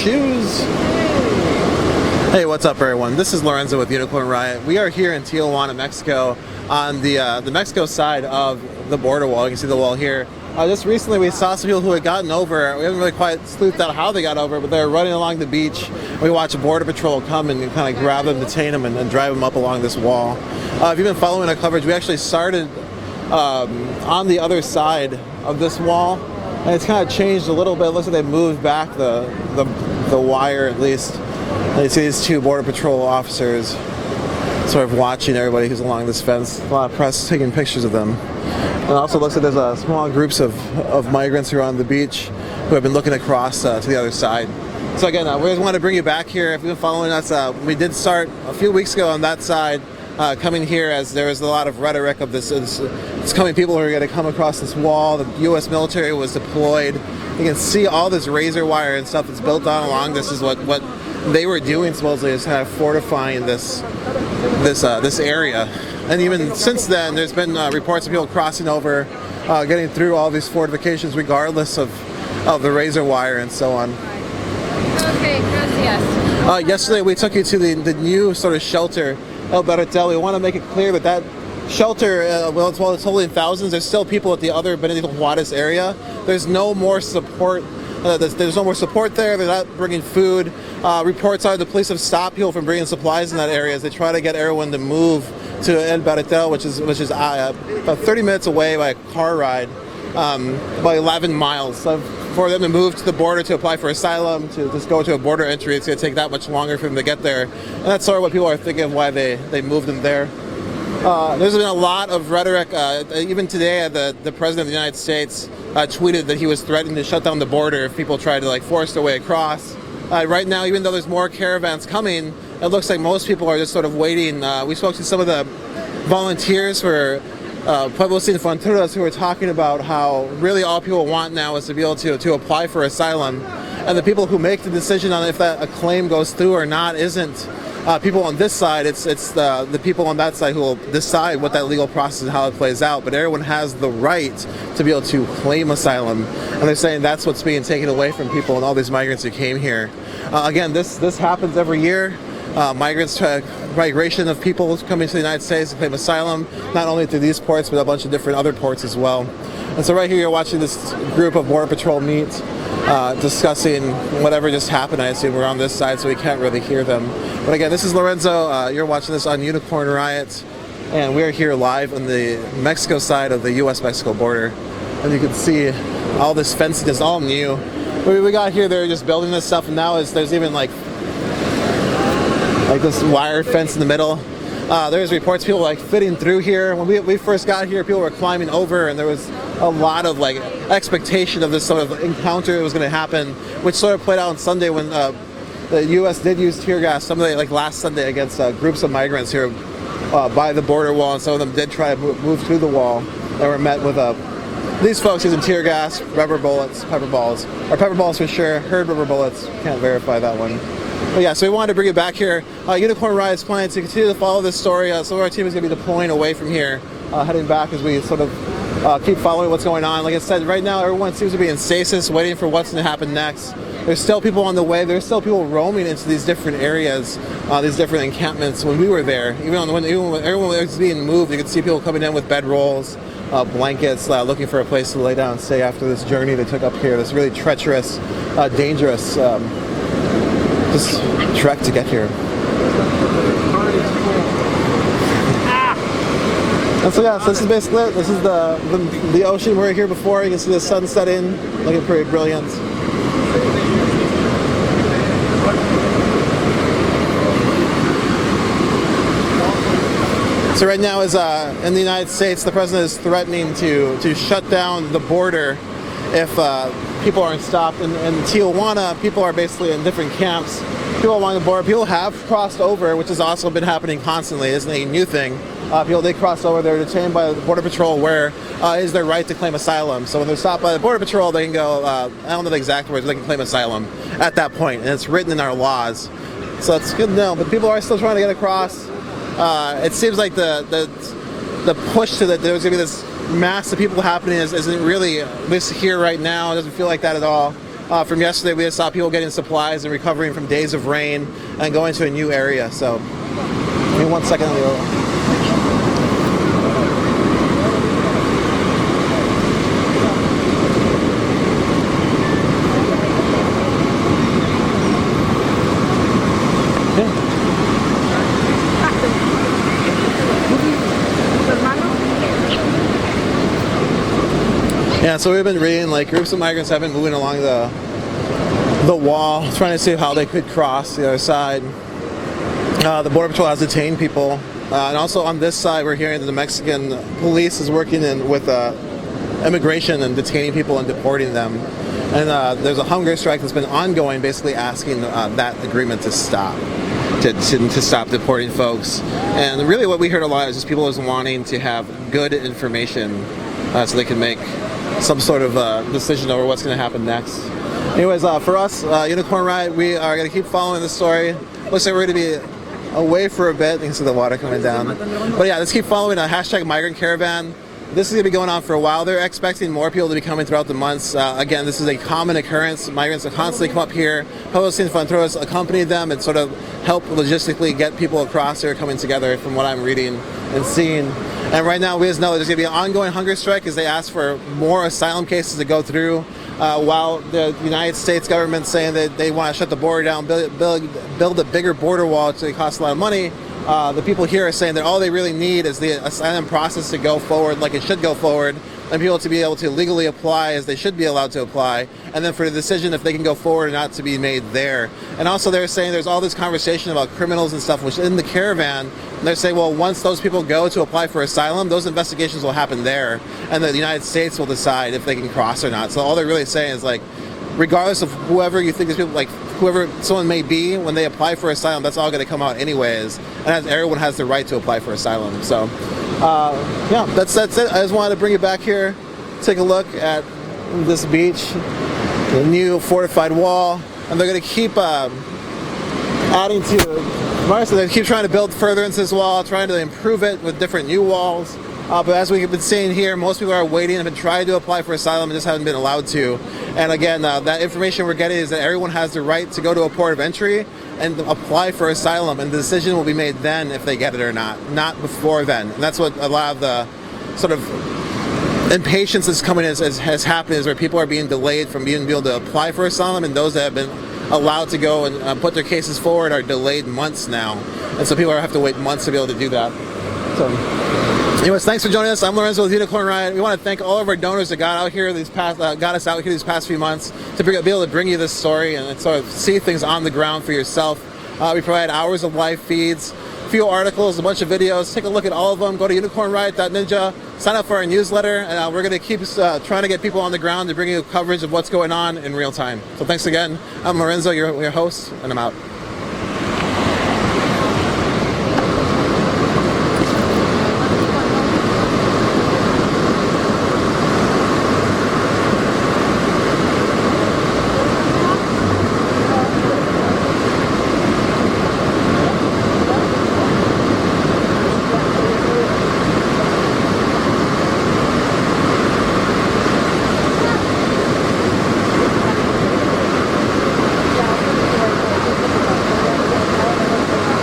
shoes. Hey, what's up everyone? This is Lorenzo with Unicorn Riot. We are here in Tijuana, Mexico, on the Mexico side of the border wall. You can see the wall here. Just recently we saw some people who had gotten over. We haven't really quite sleuthed out how they got over, but they're running along the beach. We watched Border Patrol come and kind of grab them, detain them, and drive them up along this wall. If you've been following our coverage, we actually started on the other side of this wall, and it's kind of changed a little bit. It looks like they moved back the wire at least. And you see these two Border Patrol officers sort of watching everybody who's along this fence. A lot of press taking pictures of them. And it also looks like there's small groups of migrants who are on the beach who have been looking across to the other side. So again, we just want to bring you back here. If you've been following us, we did start a few weeks ago on that side, coming here as there was a lot of rhetoric of this. It's coming people who are going to come across this wall. The U.S. military was deployed. You can see all this razor wire and stuff that's built on along this is what they were doing supposedly, is kind of fortifying this area. And even since then, there's been reports of people crossing over, getting through all these fortifications regardless of the razor wire and so on. Okay, gracias. Yesterday we took you to the new sort of shelter, El Barretel. We want to make it clear that shelter, while it's holding thousands, there's still people at the other Benito Juarez area. There's no more support. There's no more support there. They're not bringing food. Reports are the police have stopped people from bringing supplies in that area as they try to get everyone to move to El Barretel, which is about 30 minutes away by a car ride, about 11 miles. So for them to move to the border to apply for asylum, to just go to a border entry, it's going to take that much longer for them to get there. And that's sort of what people are thinking of why they moved them there. There's been a lot of rhetoric. Even today, the President of the United States tweeted that he was threatening to shut down the border if people tried to force their way across. Right now, even though there's more caravans coming, it looks like most people are just sort of waiting. We spoke to some of the volunteers for Pueblos Sin Fronteras who were talking about how really all people want now is to be able to apply for asylum. And the people who make the decision on if a claim goes through or not isn't people on this side, it's the people on that side who will decide what that legal process and how it plays out. But everyone has the right to be able to claim asylum, and they're saying that's what's being taken away from people and all these migrants who came here. Again, this happens every year. Migration of people coming to the United States to claim asylum, not only through these ports, but a bunch of different other ports as well. And so right here you're watching this group of Border Patrol meet, discussing whatever just happened. I assume we're on this side, so we can't really hear them. But again, this is Lorenzo. You're watching this on Unicorn Riot, and we're here live on the Mexico side of the U.S.-Mexico border. And you can see all this fencing is all new. When we got here, they were just building this stuff, and now there's even like this wire fence in the middle. There's reports of people fitting through here. When we first got here, people were climbing over, and there was a lot of expectation of this sort of encounter that was going to happen, which sort of played out on Sunday when the U.S. did use tear gas. Last Sunday against groups of migrants here by the border wall, and some of them did try to move through the wall. They were met with these folks using tear gas, rubber bullets, pepper balls for sure. Heard rubber bullets, can't verify that one. But yeah, so we wanted to bring it back here. Unicorn Riot is planning to continue to follow this story. Some of our team is going to be deploying away from here, heading back as we sort of keep following what's going on. Like I said, right now everyone seems to be in stasis, waiting for what's going to happen next. There's still people on the way. There's still people roaming into these different areas, these different encampments. When we were there, even when everyone was being moved, you could see people coming in with bedrolls, blankets, looking for a place to lay down and stay after this journey they took up here. This really treacherous, dangerous just trek to get here. And so yeah, so this is basically it. This is the ocean. We were here before. You can see the sun setting, looking pretty brilliant. So right now is in the United States, the president is threatening to shut down the border if people aren't stopped. In Tijuana, people are basically in different camps. People along the border, people have crossed over, which has also been happening constantly. It isn't a new thing. People did cross over. They're detained by the Border Patrol, where is their right to claim asylum. So when they're stopped by the Border Patrol, they can go, I don't know the exact words, they can claim asylum at that point, and it's written in our laws. So that's good to know. But people are still trying to get across. It seems like the push to that there's going to be this mass of people happening isn't really, at least here right now, it doesn't feel like that at all. from yesterday, we just saw people getting supplies and recovering from days of rain and going to a new area. So, give me 1 second. Yeah, so we've been reading, like, groups of migrants have been moving along the wall, trying to see how they could cross the other side. The Border Patrol has detained people, and also on this side, we're hearing that the Mexican police is working with immigration and detaining people and deporting them. And there's a hunger strike that's been ongoing, basically asking that agreement to stop. To stop deporting folks. And really what we heard a lot is just people just wanting to have good information so they can make some sort of decision over what's going to happen next. Anyways, for us, Unicorn Riot, we are going to keep following the story. Looks like we're going to be away for a bit. You can see the water coming down. But yeah, let's keep following hashtag migrant caravan. This is going to be going on for a while. They're expecting more people to be coming throughout the months. Again, this is a common occurrence. Migrants will constantly come up here. Public Fronteras accompany them and sort of help logistically get people across here coming together from what I'm reading and seeing. And right now, we just know there's going to be an ongoing hunger strike as they ask for more asylum cases to go through, while the United States government is saying that they want to shut the border down, build a bigger border wall, which costs a lot of money. The people here are saying that all they really need is the asylum process to go forward like it should go forward, and people to be able to legally apply as they should be allowed to apply, and then for the decision if they can go forward or not to be made there. And also they're saying there's all this conversation about criminals and stuff, which in the caravan, they're saying, well, once those people go to apply for asylum, those investigations will happen there, and the United States will decide if they can cross or not. So all they're really saying is, like, regardless of whoever you think these people, like whoever someone may be, when they apply for asylum, that's all going to come out anyways, and as everyone has the right to apply for asylum. So yeah, that's it. I just wanted to bring you back here, take a look at this beach, the new fortified wall, and they're going to keep adding to it. So they keep trying to build further into this wall, trying to improve it with different new walls. But as we've been seeing here, most people are waiting and have been trying to apply for asylum and just haven't been allowed to. And again, that information we're getting is that everyone has the right to go to a port of entry and apply for asylum, and the decision will be made then if they get it or not before then. And that's what a lot of the sort of impatience that's coming has happened, is where people are being delayed from being able to apply for asylum, and those that have been allowed to go and put their cases forward are delayed months now. And so people have to wait months to be able to do that. So anyways, thanks for joining us. I'm Lorenzo with Unicorn Riot. We want to thank all of our donors that got us out here these past few months to be able to bring you this story and sort of see things on the ground for yourself. We provide hours of live feeds, a few articles, a bunch of videos. Take a look at all of them. Go to unicornriot.ninja, sign up for our newsletter, and we're going to keep trying to get people on the ground to bring you coverage of what's going on in real time. So thanks again. I'm Lorenzo, your host, and I'm out.